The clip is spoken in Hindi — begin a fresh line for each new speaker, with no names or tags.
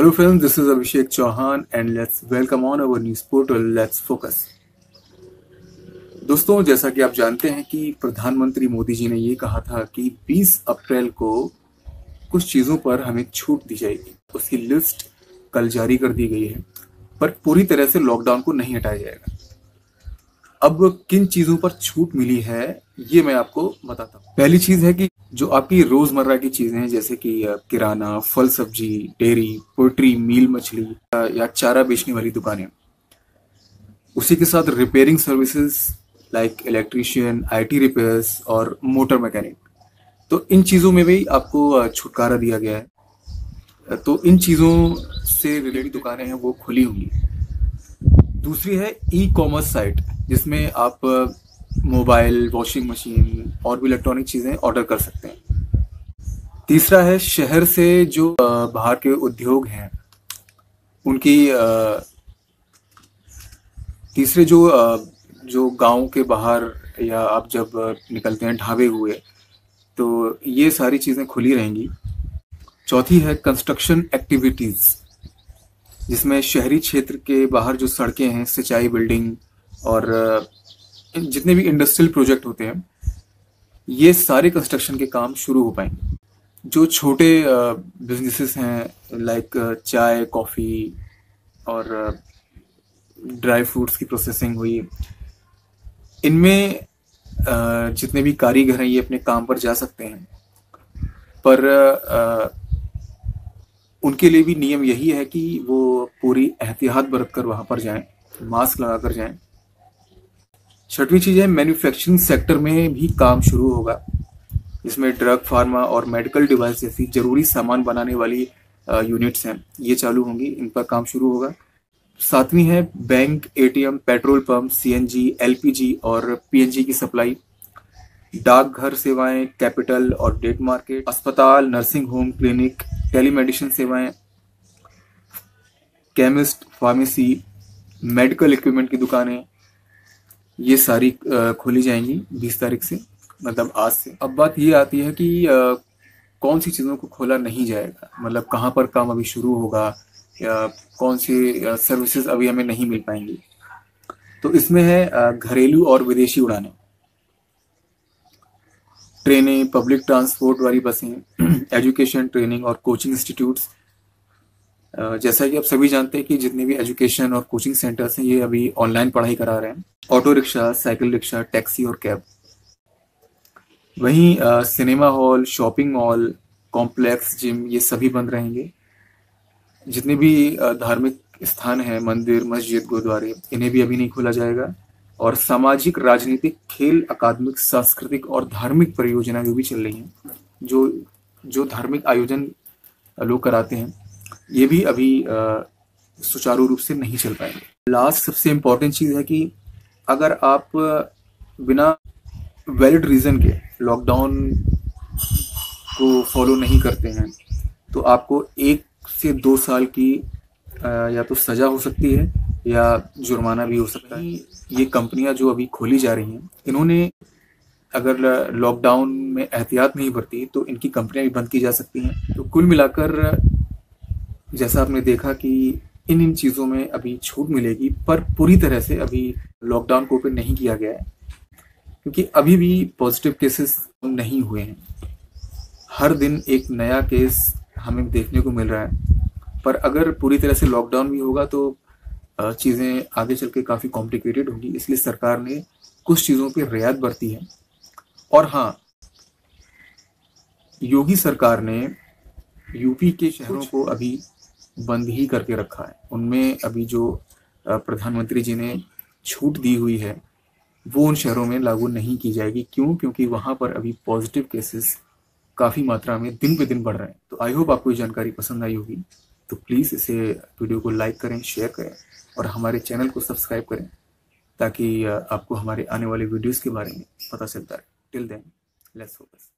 Hello friends, this is Abhishek Chauhan and let's welcome on our news portal Let's Focus। दोस्तों, जैसा कि आप जानते हैं कि प्रधानमंत्री मोदी जी ने ये कहा था कि 20 अप्रैल को कुछ चीज़ों पर हमें छूट दी जाएगी। उसकी लिस्ट कल जारी कर दी गई है, पर पूरी तरह से लॉकडाउन को नहीं हटाया जाएगा। अब किन चीज़ों पर छूट मिली है ये मैं आपको बताता हूँ। पहली चीज़ है कि जो आपकी रोज़मर्रा की चीज़ें हैं, जैसे कि किराना, फल सब्जी, डेयरी, पोल्ट्री, मील मछली या चारा बेचने वाली दुकानें, उसी के साथ repairing services like electrician, IT repairs और मोटर मैकेनिक, तो इन चीज़ों में भी आपको छुटकारा दिया गया है। तो इन चीज़ों से रिलेटेड दुकानें हैं वो खुली होंगी। दूसरी है ई कॉमर्स साइट, जिसमें आप मोबाइल, वॉशिंग मशीन और भी इलेक्ट्रॉनिक चीज़ें ऑर्डर कर सकते हैं। तीसरा है शहर से जो बाहर के उद्योग हैं उनकी तीसरे जो गांव के बाहर या आप जब निकलते हैं ढाबे हुए, तो ये सारी चीज़ें खुली रहेंगी। चौथी है कंस्ट्रक्शन एक्टिविटीज़, जिसमें शहरी क्षेत्र के बाहर जो सड़कें हैं, सिंचाई, बिल्डिंग और जितने भी इंडस्ट्रियल प्रोजेक्ट होते हैं, ये सारे कंस्ट्रक्शन के काम शुरू हो पाएंगे। जो छोटे बिजनेसेस हैं लाइक चाय, कॉफ़ी और ड्राई फ्रूट्स की प्रोसेसिंग हुई, इनमें जितने भी कारीगर हैं ये अपने काम पर जा सकते हैं, पर उनके लिए भी नियम यही है कि वो पूरी एहतियात बरत कर वहाँ पर जाएं, मास्क लगा कर जाएं। छठवीं चीज़ है मैन्युफैक्चरिंग सेक्टर में भी काम शुरू होगा, इसमें ड्रग, फार्मा और मेडिकल डिवाइस जैसी जरूरी सामान बनाने वाली यूनिट्स हैं, ये चालू होंगी, इन पर काम शुरू होगा। सातवीं है bank, ATM, petrol pump, CNG, LPG और पीएनजी की सप्लाई। डाकघर सेवाएं, कैपिटल और डेट मार्केट, अस्पताल, नर्सिंग होम, क्लिनिक, टेलीमेडिसिन सेवाएं, केमिस्ट, फार्मेसी, मेडिकल इक्विपमेंट की दुकानें, ये सारी खोली जाएंगी 20 तारीख से, मतलब आज से। अब बात ये आती है कि कौन सी चीज़ों को खोला नहीं जाएगा, मतलब कहाँ पर काम अभी शुरू होगा या कौन सी सर्विसेज अभी हमें नहीं मिल पाएंगी। तो इसमें है घरेलू और विदेशी उड़ानें, ट्रेनें, पब्लिक ट्रांसपोर्ट वाली बसें, एजुकेशन, ट्रेनिंग और कोचिंग इंस्टीट्यूट्स। जैसा कि आप सभी जानते हैं कि जितने भी एजुकेशन और कोचिंग सेंटर्स हैं ये अभी ऑनलाइन पढ़ाई करा रहे हैं। Auto rickshaw, cycle rickshaw, taxi और कैब। वहीं cinema hall, shopping mall, complex, gym, ये सभी बंद रहेंगे। जितने भी धार्मिक स्थान हैं, मंदिर, मस्जिद, गुरुद्वारे, इन्हें भी अभी नहीं खोला जाएगा। और सामाजिक, राजनीतिक, खेल, अकादमिक, सांस्कृतिक और धार्मिक परियोजनाएं भी चल रही हैं। जो धार्मिक आयोजन लोग कराते हैं ये भी अभी सुचारू रूप से नहीं चल पाएंगे। लास्ट सबसे इम्पोर्टेंट चीज़ है कि अगर आप बिना वैलिड रीज़न के लॉकडाउन को फॉलो नहीं करते हैं तो आपको 1 से 2 साल की या तो सज़ा हो सकती है या जुर्माना भी हो सकता है। ये कंपनियां जो अभी खोली जा रही हैं, इन्होंने अगर लॉकडाउन में एहतियात नहीं बरती तो इनकी कंपनियां भी बंद की जा सकती हैं। तो कुल मिलाकर जैसा आपने देखा कि इन चीज़ों में अभी छूट मिलेगी, पर पूरी तरह से अभी लॉकडाउन को ओपन नहीं किया गया है, क्योंकि अभी भी पॉजिटिव केसेस नहीं हुए हैं। हर दिन एक नया केस हमें देखने को मिल रहा है, पर अगर पूरी तरह से लॉकडाउन भी होगा तो चीज़ें आगे चल के काफ़ी कॉम्प्लिकेटेड होंगी। इसलिए सरकार ने कुछ चीज़ों पे रियायत बरती है। और हाँ, योगी सरकार ने यूपी के शहरों को अभी बंद ही करके रखा है। उनमें अभी जो प्रधानमंत्री जी ने छूट दी हुई है वो उन शहरों में लागू नहीं की जाएगी। क्यों? क्योंकि वहाँ पर अभी पॉजिटिव केसेस काफ़ी मात्रा में दिन पे दिन बढ़ रहे हैं। तो आई होप आपको ये जानकारी पसंद आई होगी। तो प्लीज़ इसे वीडियो को लाइक करें, शेयर करें और हमारे चैनल को सब्सक्राइब करें, ताकि आपको हमारे आने वाले वीडियोज़ के बारे में पता चलता रहे। Till then, let's focus.